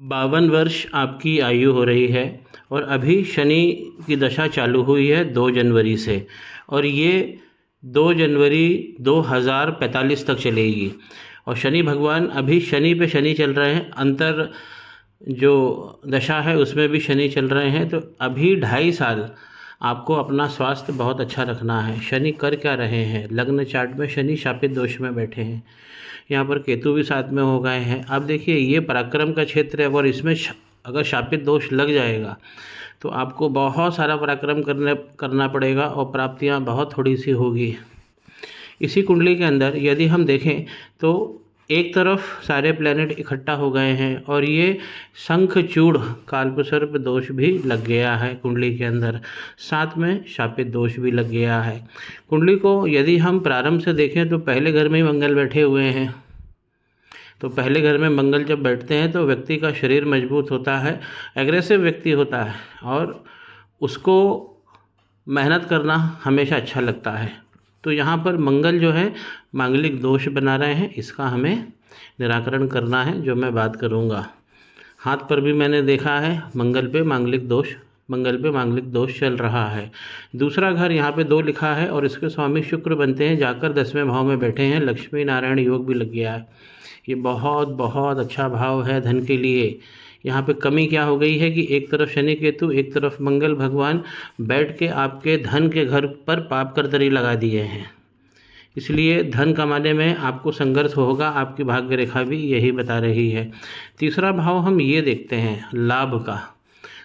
52 वर्ष आपकी आयु हो रही है और अभी शनि की दशा चालू हुई है 2 जनवरी से और ये 2 जनवरी 2045 तक चलेगी। और शनि भगवान अभी शनि पे शनि चल रहे हैं, अंतर जो दशा है उसमें भी शनि चल रहे हैं। तो अभी 2.5 साल आपको अपना स्वास्थ्य बहुत अच्छा रखना है। शनि कर क्या रहे हैं, लग्न चार्ट में शनि शापित दोष में बैठे हैं, यहाँ पर केतु भी साथ में हो गए हैं। अब देखिए ये पराक्रम का क्षेत्र है और इसमें अगर शापित दोष लग जाएगा तो आपको बहुत सारा पराक्रम करना पड़ेगा और प्राप्तियाँ बहुत थोड़ी सी होगी। इसी कुंडली के अंदर यदि हम देखें तो एक तरफ सारे प्लैनेट इकट्ठा हो गए हैं और ये शंखचूड़ कालपुसर्प दोष भी लग गया है कुंडली के अंदर, साथ में शापित दोष भी लग गया है। कुंडली को यदि हम प्रारंभ से देखें तो पहले घर में ही मंगल बैठे हुए हैं। तो पहले घर में मंगल जब बैठते हैं तो व्यक्ति का शरीर मजबूत होता है, एग्रेसिव व्यक्ति होता है और उसको मेहनत करना हमेशा अच्छा लगता है। तो यहाँ पर मंगल जो है मांगलिक दोष बना रहे हैं, इसका हमें निराकरण करना है, जो मैं बात करूँगा। हाथ पर भी मैंने देखा है मंगल पे मांगलिक दोष चल रहा है। दूसरा घर यहाँ पे 2 लिखा है और इसके स्वामी शुक्र बनते हैं, जाकर 10वें भाव में बैठे हैं। लक्ष्मी नारायण योग भी लग गया है। ये बहुत बहुत अच्छा भाव है धन के लिए। यहाँ पे कमी क्या हो गई है कि एक तरफ शनि केतु, एक तरफ मंगल भगवान बैठ के आपके धन के घर पर पाप करतरी लगा दिए हैं, इसलिए धन कमाने में आपको संघर्ष होगा। आपकी भाग्य रेखा भी यही बता रही है। तीसरा भाव हम ये देखते हैं लाभ का।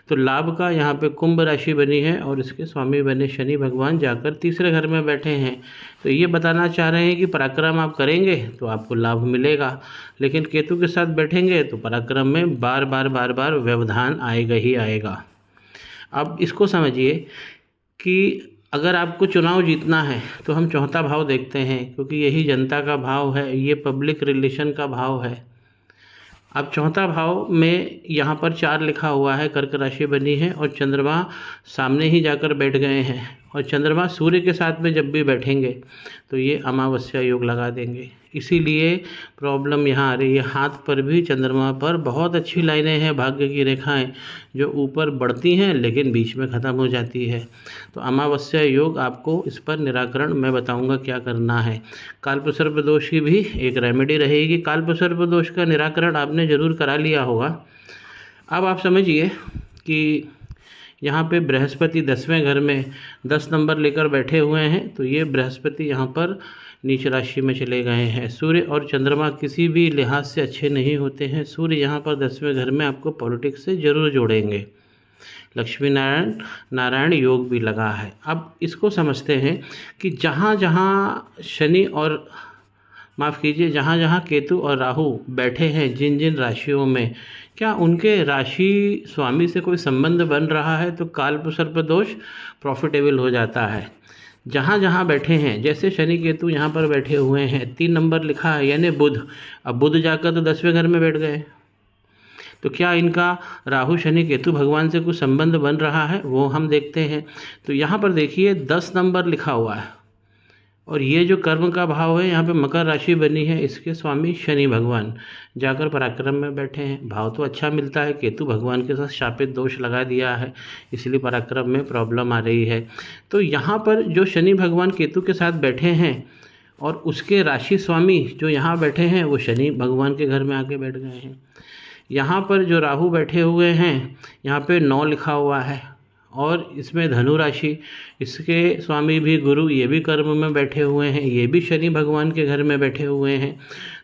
तो लाभ का यहाँ पे कुंभ राशि बनी है और इसके स्वामी बने शनि भगवान, जाकर तीसरे घर में बैठे हैं। तो ये बताना चाह रहे हैं कि पराक्रम आप करेंगे तो आपको लाभ मिलेगा, लेकिन केतु के साथ बैठेंगे तो पराक्रम में बार बार व्यवधान आएगा ही आएगा। अब इसको समझिए कि अगर आपको चुनाव जीतना है तो हम चौथा भाव देखते हैं, क्योंकि यही जनता का भाव है, ये पब्लिक रिलेशन का भाव है। अब चौथा भाव में यहाँ पर 4 लिखा हुआ है, कर्क राशि बनी है और चंद्रमा सामने ही जाकर बैठ गए हैं। और चंद्रमा सूर्य के साथ में जब भी बैठेंगे तो ये अमावस्या योग लगा देंगे, इसीलिए प्रॉब्लम यहाँ आ रही है। हाथ पर भी चंद्रमा पर बहुत अच्छी लाइनें हैं, भाग्य की रेखाएं जो ऊपर बढ़ती हैं लेकिन बीच में ख़त्म हो जाती है। तो अमावस्या योग आपको इस पर निराकरण मैं बताऊंगा क्या करना है। कालपुसर्प दोष की भी एक रेमेडी रहेगी। कालपुसर्प दोष का निराकरण आपने ज़रूर करा लिया होगा। अब आप समझिए कि यहाँ पे बृहस्पति 10वें घर में 10 नंबर लेकर बैठे हुए हैं। तो ये बृहस्पति यहाँ पर नीच राशि में चले गए हैं। सूर्य और चंद्रमा किसी भी लिहाज से अच्छे नहीं होते हैं। सूर्य यहाँ पर 10वें घर में आपको पॉलिटिक्स से जरूर जोड़ेंगे। लक्ष्मी नारायण योग भी लगा है। अब इसको समझते हैं कि जहाँ जहाँ शनि और जहाँ जहाँ केतु और राहु बैठे हैं, जिन जिन राशियों में, क्या उनके राशि स्वामी से कोई संबंध बन रहा है तो कालपुसर्प दोष प्रॉफिटेबल हो जाता है। जहाँ जहाँ बैठे हैं, जैसे शनि केतु यहाँ पर बैठे हुए हैं, 3 नंबर लिखा है यानी बुध। अब बुध जाकर तो 10वें घर में बैठ गए, तो क्या इनका राहु शनि केतु भगवान से कुछ संबंध बन रहा है, वो हम देखते हैं। तो यहाँ पर देखिए 10 नंबर लिखा हुआ है और ये जो कर्म का भाव है यहाँ पे मकर राशि बनी है, इसके स्वामी शनि भगवान जाकर पराक्रम में बैठे हैं। भाव तो अच्छा मिलता है, केतु भगवान के साथ शापित दोष लगा दिया है, इसलिए पराक्रम में प्रॉब्लम आ रही है। तो यहाँ पर जो शनि भगवान केतु के साथ बैठे हैं और उसके राशि स्वामी जो यहाँ बैठे हैं वो शनि भगवान के घर में आके बैठ गए हैं। यहाँ पर जो राहु बैठे हुए हैं, यहाँ पे 9 लिखा हुआ है और इसमें धनु राशि, इसके स्वामी भी गुरु, ये भी कर्म में बैठे हुए हैं, ये भी शनि भगवान के घर में बैठे हुए हैं।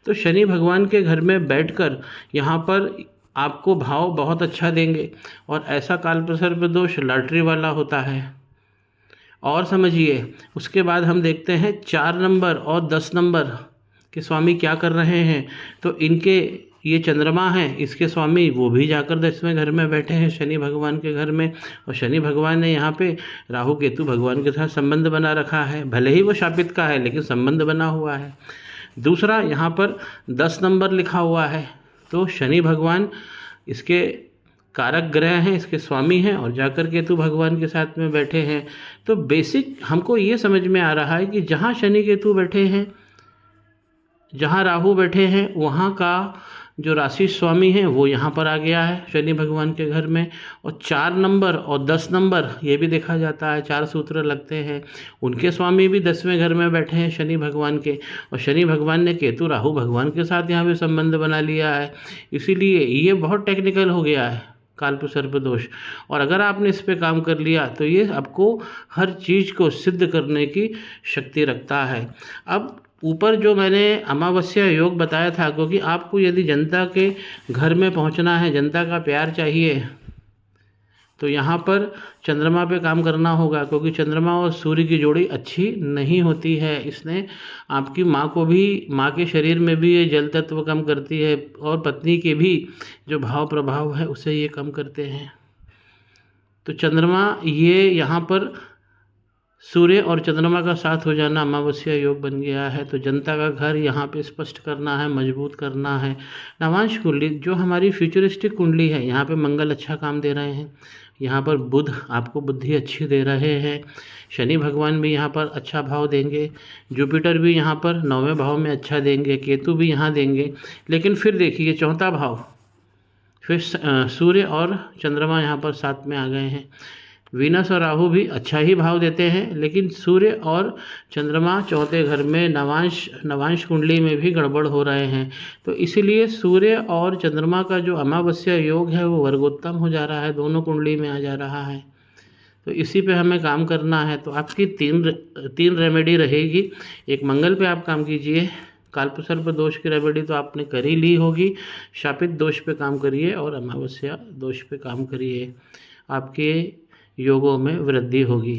तो शनि भगवान के घर में बैठकर यहाँ पर आपको भाव बहुत अच्छा देंगे और ऐसा कालपुसर्प दोष लॉटरी वाला होता है। और समझिए उसके बाद हम देखते हैं 4 नंबर और 10 नंबर के स्वामी क्या कर रहे हैं। तो इनके ये चंद्रमा है, इसके स्वामी वो भी जाकर 10वें घर में बैठे हैं शनि भगवान के घर में। और शनि भगवान ने यहाँ पे राहु केतु भगवान के साथ संबंध बना रखा है, भले ही वो शापित का है लेकिन संबंध बना हुआ है। दूसरा यहाँ पर 10 नंबर लिखा हुआ है, तो शनि भगवान इसके कारक ग्रह हैं, इसके स्वामी हैं और जाकर केतु भगवान के साथ में बैठे हैं। तो बेसिक हमको ये समझ में आ रहा है कि जहाँ शनि केतु बैठे हैं, जहाँ राहु बैठे हैं, वहाँ का जो राशि स्वामी हैं वो यहाँ पर आ गया है शनि भगवान के घर में, और 4 नंबर और 10 नंबर ये भी देखा जाता है, 4 सूत्र लगते हैं, उनके स्वामी भी 10वें घर में बैठे हैं शनि भगवान के, और शनि भगवान ने केतु राहु भगवान के साथ यहाँ पे संबंध बना लिया है। इसीलिए ये बहुत टेक्निकल हो गया है कालपु सर्प दोष, और अगर आपने इस पे काम कर लिया तो ये आपको हर चीज़ को सिद्ध करने की शक्ति रखता है। अब ऊपर जो मैंने अमावस्या योग बताया था, क्योंकि आपको यदि जनता के घर में पहुंचना है, जनता का प्यार चाहिए, तो यहाँ पर चंद्रमा पे काम करना होगा, क्योंकि चंद्रमा और सूर्य की जोड़ी अच्छी नहीं होती है। इसने आपकी माँ को भी, माँ के शरीर में भी ये जल तत्व कम करती है, और पत्नी के भी जो भाव प्रभाव है उसे ये कम करते हैं। तो चंद्रमा ये यहाँ पर सूर्य और चंद्रमा का साथ हो जाना अमावस्या योग बन गया है। तो जनता का घर यहाँ पे स्पष्ट करना है, मजबूत करना है। नवांश कुंडली जो हमारी फ्यूचरिस्टिक कुंडली है, यहाँ पे मंगल अच्छा काम दे रहे हैं, यहाँ पर बुध आपको बुद्धि अच्छी दे रहे हैं, शनि भगवान भी यहाँ पर अच्छा भाव देंगे, जुपिटर भी यहाँ पर 9वें भाव में अच्छा देंगे, केतु भी यहाँ देंगे। लेकिन फिर देखिए 4था भाव, फिर सूर्य और चंद्रमा यहाँ पर साथ में आ गए हैं। वीनस और राहु भी अच्छा ही भाव देते हैं, लेकिन सूर्य और चंद्रमा 4थे घर में नवांश कुंडली में भी गड़बड़ हो रहे हैं। तो इसीलिए सूर्य और चंद्रमा का जो अमावस्या योग है वो वर्गोत्तम हो जा रहा है, दोनों कुंडली में आ जा रहा है। तो इसी पे हमें काम करना है। तो आपकी तीन रेमेडी रहेगी। एक मंगल पे आप काम कीजिए, कालपु सर्प दोष की रेमेडी तो आपने कर ही ली होगी, शापित दोष पे काम करिए और अमावस्या दोष पे काम करिए, आपके योगों में वृद्धि होगी।